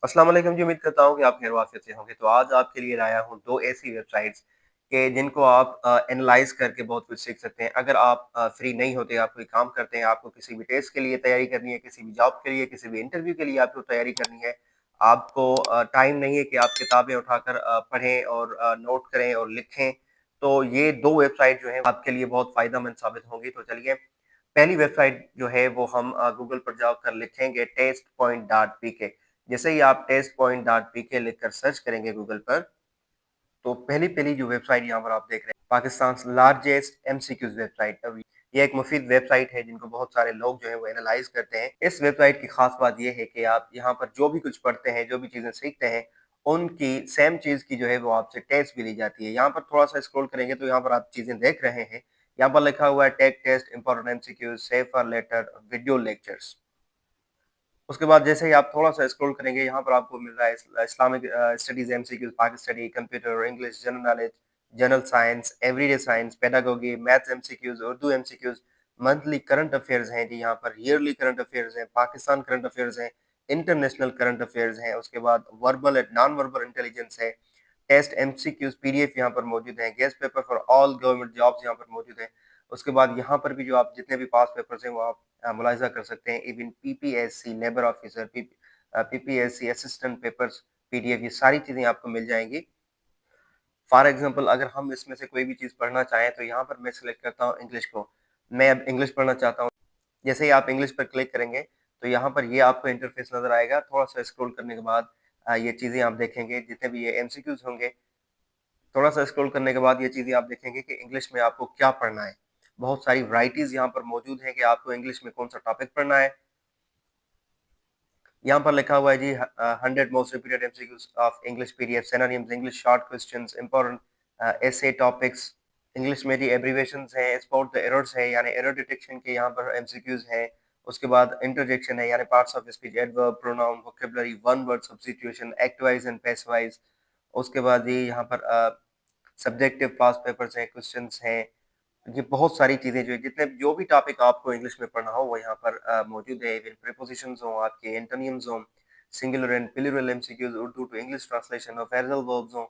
अस्सलाम वालेकुम जी, उम्मीद करता हूँ कि आप खैर वाफ़ियत से होंगे। तो आज आपके लिए लाया हूँ 2 ऐसी वेबसाइट्स के जिनको आप एनालाइज़ करके बहुत कुछ सीख सकते हैं। अगर आप फ्री नहीं होते, आप कोई काम करते हैं, आपको किसी भी टेस्ट के लिए तैयारी करनी है, किसी भी जॉब के लिए, किसी भी इंटरव्यू के लिए आपको तैयारी करनी है, आपको टाइम नहीं है कि आप किताबें उठाकर पढ़ें और नोट करें और लिखें, तो ये 2 वेबसाइट जो हैं आपके लिए बहुत फ़ायदेमंद साबित होंगी। तो चलिए, पहली वेबसाइट जो है वो हम गूगल पर जाकर लिखेंगे टेस्ट.पीके। जैसे ही आप टेस्ट.पीके लिखकर सर्च करेंगे गूगल पर, तो पहली पहली जो वेबसाइट यहाँ पर आप देख रहे हैं, पाकिस्तान लार्जेस्ट एमसीक्यूज वेबसाइट। अब ये एक मुफीद वेबसाइट है जिनको बहुत सारे लोग जो है वो एनालाइज करते हैं। इस वेबसाइट की खास बात ये है कि आप यहाँ पर जो भी कुछ पढ़ते हैं, जो भी चीजें सीखते हैं, उनकी सेम चीज की जो है वो आपसे टेस्ट भी ली जाती है। यहाँ पर थोड़ा सा स्क्रॉल करेंगे तो यहाँ पर आप चीजें देख रहे हैं। यहाँ पर लिखा हुआ है take test, important MCQs, safer letter, video lectures. उसके बाद जैसे ही आप थोड़ा-सा स्क्रॉल करेंगे, यहाँ पर आपको मिल रहा है इस्लामिक स्टडीज़ एमसीक्यूज़, पाक study, computer, English, general knowledge, general science, everyday science, pedagogy, maths MCQs, Urdu MCQs, monthly current affairs हैं जी यहाँ पर, ईयरली करंट अफेयर्स हैं, पाकिस्तान करंट अफेयर्स हैं, इंटरनेशनल करंट अफेयर्स हैं, उसके बाद verbal and non verbal intelligence है, टेस्ट एमसीक्यूज़ पीडीएफ यहाँ पर मौजूद हैं, guest paper for all government jobs यहाँ पर मौजूद हैं। उसके बाद यहाँ पर भी जो आप जितने भी पास पेपर्स हैं वो आप मुलाहिज़ा कर सकते हैं। Even PPSC, labour officer, PPSC assistant papers, PDF, ये सारी चीज़ें आपको मिल जाएँगी। फॉर एग्ज़ाम्पल अगर हम इसमें से कोई भी चीज़ पढ़ना चाहें तो यहाँ पर मैं सेलेक्ट करता हूँ इंग्लिश को। मैं अब इंग्लिश पढ़ना चाहता हूँ। जैसे ही आप इंग्लिश पर क्लिक करेंगे तो यहाँ पर ये आपको इंटरफ़ेस नज़र आएगा। थोड़ा-सा स्क्रॉल करने के बाद ये चीज़ें आप देखेंगे, जितने भी ये एमसीक्यूज़ होंगे, थोड़ा-सा स्क्रॉल करने के बाद ये चीज़ें आप देखेंगे कि इंग्लिश में आपको क्या पढ़ना है। बहुत सारी वैराइटीज़ यहाँ पर मौजूद हैं कि आपको इंग्लिश में कौन-सा टॉपिक पढ़ना है। यहाँ पर लिखा हुआ है जी 100 most repeated MCQs of English PDF, synonyms, English short questions, important essay topics. English में जी एब्रिविएशंस हैं, स्पॉट द एरर्स है यानी एरर डिटेक्शन के यहाँ पर एमसीक्यूज हैं। उसके बाद इंटरजेक्शन है यानी parts of speech, adverb, pronoun, vocabulary, one word substitution, act wise and passive wise. उसके बाद ये यहाँ पर सब्जेक्टिव पास्ट पेपर्स हैं, क्वेश्चंस हैं। ये बहुत सारी चीज़ें जो है, जितने जो भी टॉपिक आपको इंग्लिश में पढ़ना हो वो यहाँ पर मौजूद है। इवन प्रीपोजिशंस हों, आपके एंटोनिम्स हों, singular and plural MCQs, Urdu to English translation हो, फ्रेजल वर्ब्स हों,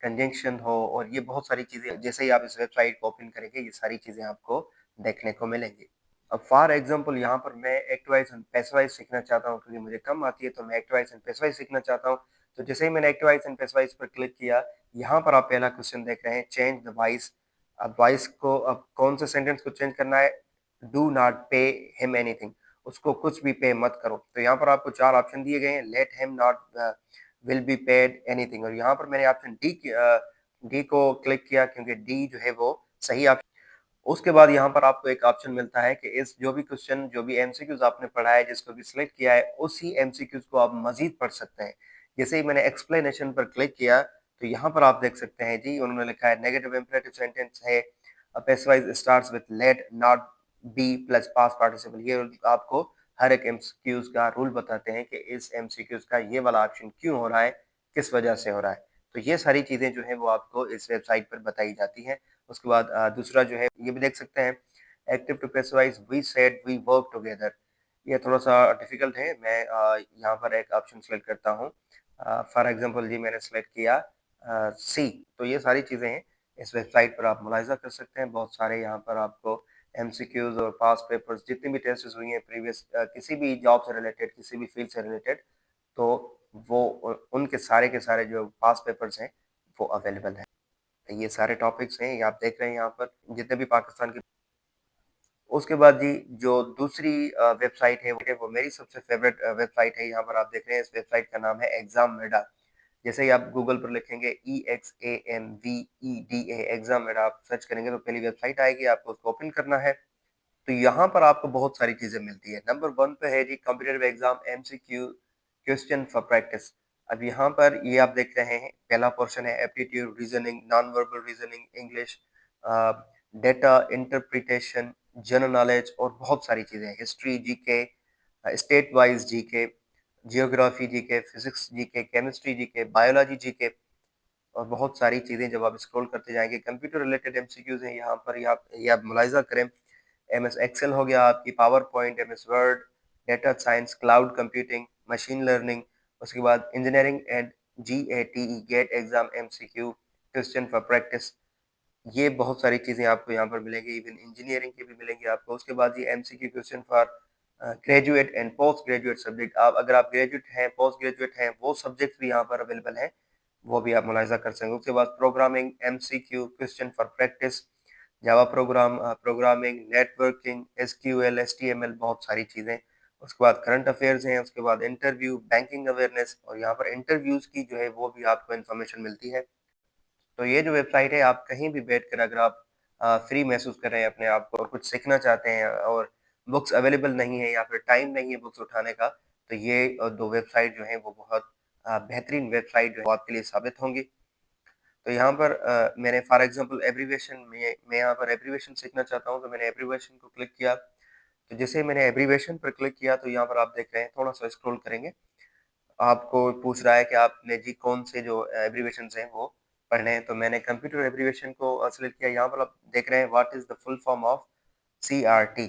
कंजंक्शन हो, और ये बहुत सारी चीज़ें जैसे ही आप इस वेबसाइट को ओपन करेंगे ये सारी चीज़ें आपको देखने को मिलेंगी। अब फॉर एग्जांपल यहाँ पर मैं एक्टिवाइज एंड पैसिवाइज सीखना चाहता हूँ क्योंकि मुझे कम आती है, तो मैं एक्टिवाइज एंड पैसिवाइज सीखना चाहता हूँ। तो जैसे ही मैंने एक्टिवाइज एंड पैसिवाइज पर क्लिक किया, यहाँ पर आप पहला क्वेश्चन देख रहे हैं, चेंज द वॉइस। अब वॉइस को अब कौन से सेंटेंस को चेंज करना है? Do not pay him anything, उसको कुछ भी पे मत करो। तो यहाँ पर आपको 4 ऑप्शन दिए गए हैं, let him not will be paid anything, और यहाँ पर मैंने ऑप्शन डी को क्लिक किया क्योंकि डी जो है वो सही ऑप्शन। उसके बाद यहाँ पर आपको एक ऑप्शन मिलता है कि इस जो भी क्वेश्चन, जो भी एमसीक्यूज आपने पढ़ा है, जिसको भी सिलेक्ट किया है, उसी एमसीक्यूज को आप मजीद पढ़ सकते हैं। जैसे ही मैंने एक्सप्लेनेशन पर क्लिक किया तो यहाँ पर आप देख सकते हैं जी, उन्होंने लिखा है नेगेटिव इंपेरेटिव सेंटेंस है, passivise starts with let not be plus past participle. ये आपको हर एक एमसीक्यूज का रूल बताते हैं कि इस एमसीक्यूज का ये वाला ऑप्शन क्यों हो रहा है, किस वजह से हो रहा है। तो ये सारी चीजें जो है वो आपको इस वेबसाइट पर बताई जाती हैं। उसके बाद दूसरा जो है ये भी देख सकते हैं, active to passivise, we said we work together. ये थोड़ा-सा डिफिकल्ट है। मैं यहाँ पर एक ऑप्शन सेलेक्ट करता हूँ। फॉर एग्ज़ाम्पल जी मैंने सेलेक्ट किया सी। तो ये सारी चीज़ें हैं, इस वेबसाइट पर आप मुलाहिज़ा कर सकते हैं। बहुत सारे यहाँ पर आपको एमसीक्यूज़ और पास्ट पेपर्स जितनी भी टेस्ट्स हुई हैं प्रीवियस, किसी भी जॉब से रिलेटेड, किसी भी फील्ड से रिलेटेड, तो वो उनके सारे के सारे जो पास्ट पेपर्स हैं, वो अवेलेबल हैं। ये सारे टॉपिक्स हैं, ये आप देख रहे हैं यहाँ पर जितने भी पाकिस्तान के। उसके बाद जी जो दूसरी वेबसाइट है वो मेरी सबसे फेवरेट वेबसाइट है। यहाँ पर आप देख रहे हैं, इस वेबसाइट का नाम है एग्जामेडा। जैसे ही आप गूगल पर लिखेंगे EXAMVEDA, एग्जामेडा, आप सर्च करेंगे तो पहली वेबसाइट आएगी, आपको उसको ओपन करना है। तो यहाँ पर आपको बहुत सारी चीजें मिलती है। नंबर 1 पे है जी competitive exam MCQ question for practice. अब यहाँ पर ये आप देख रहे हैं, पहला पोर्शन है aptitude, reasoning, non verbal reasoning, English, data interpretation, general knowledge, और बहुत सारी चीजें, history, GK, state wise GK, geography GK, physics GK, chemistry GK, biology GK, और बहुत सारी चीजें जब आप स्क्रॉल करते जाएंगे। कंप्यूटर रिलेटेड एमसीक्यूज हैं यहाँ पर, ये आप मुलाहिजा करें। एमएस एक्सेल हो गया, आपकी PowerPoint, MS Word, data science, cloud computing, machine learning, उसके बाद engineering and GATE GATE exam MCQ question for practice, ये बहुत सारी चीज़ें आपको यहाँ पर मिलेंगी, इवन इंजीनियरिंग की भी मिलेंगी आपको। उसके बाद ये MCQ question for graduate and post graduate subject, आप अगर आप ग्रेजुएट हैं, पोस्ट ग्रेजुएट हैं, वो सब्जेक्ट भी यहाँ पर अवेलेबल हैं, वो भी आप मुलाहिजा कर सकते हैं। उसके बाद programming MCQ question for practice, Java programming, networking, SQL, HTML, बहुत सारी चीज़ें। उसके बाद करंट अफेयर्स हैं, उसके बाद इंटरव्यू, बैंकिंग अवेयरनेस, और यहाँ पर इंटरव्यूज़ की जो है वो भी आपको इन्फॉर्मेशन मिलती है। तो ये जो वेबसाइट है, आप कहीं भी बैठकर अगर आप फ्री महसूस कर रहे हैं अपने आप को और कुछ सीखना चाहते हैं और बुक्स अवेलेबल नहीं है या फिर टाइम नहीं है बुक्स उठाने का, तो ये 2 वेबसाइट जो हैं वो बहुत बेहतरीन वेबसाइट जो है वो आपके लिए साबित होंगी। तो यहाँ पर मैंने फॉर एग्ज़ाम्पल एब्रिविएशन में मैं यहाँ पर एब्रिविएशन सीखना चाहता हूँ, तो मैंने एब्रिविएशन को क्लिक किया। तो जैसे ही मैंने एब्रिविएशन पर क्लिक किया, तो यहाँ पर आप देख रहे हैं, थोड़ा-सा स्क्रॉल करेंगे, आपको पूछ रहा है कि आपने जी कौन से जो एब्रिविएशंस हैं वो पढ़ने हैं। तो मैंने कंप्यूटर एब्रिविएशन को सेलेक्ट किया। यहाँ पर आप देख रहे हैं what is the full form of CRT।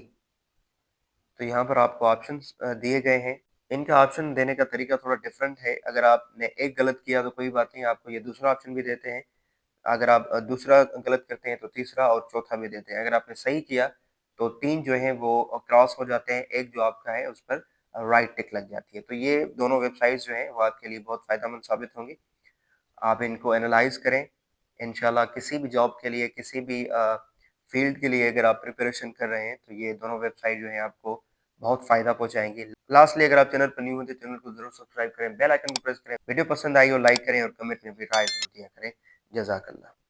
तो यहाँ पर आपको ऑप्शंस दिए गए हैं। इनका ऑप्शन देने का तरीका थोड़ा डिफरेंट है। अगर आपने एक गलत किया तो कोई बात नहीं, आपको ये दूसरा ऑप्शन भी देते हैं। अगर आप दूसरा गलत करते हैं तो तीसरा और चौथा भी देते हैं। अगर आपने सही किया तो 3 जो हैं वो क्रॉस हो जाते हैं, एक जो आपका है उस पर राइट टिक लग जाती है। तो ये दोनों वेबसाइट्स जो हैं वो आपके लिए बहुत फ़ायदेमंद साबित होंगी। आप इनको एनालाइज़ करें। इंशाल्लाह किसी भी जॉब के लिए, किसी भी फ़ील्ड के लिए अगर आप प्रिपरेशन कर रहे हैं, तो ये दोनों वेबसाइट जो हैं आपको बहुत फ़ायदा पहुँचाएँगी। लास्टली अगर आप चैनल पर न्यू हैं तो चैनल को ज़रूर सब्सक्राइब करें, बेल आइकन को प्रेस करें। वीडियो पसंद आई हो लाइक करें और कमेंट में भी राय ज़रूर दिया करें। जज़ाकल्लाह।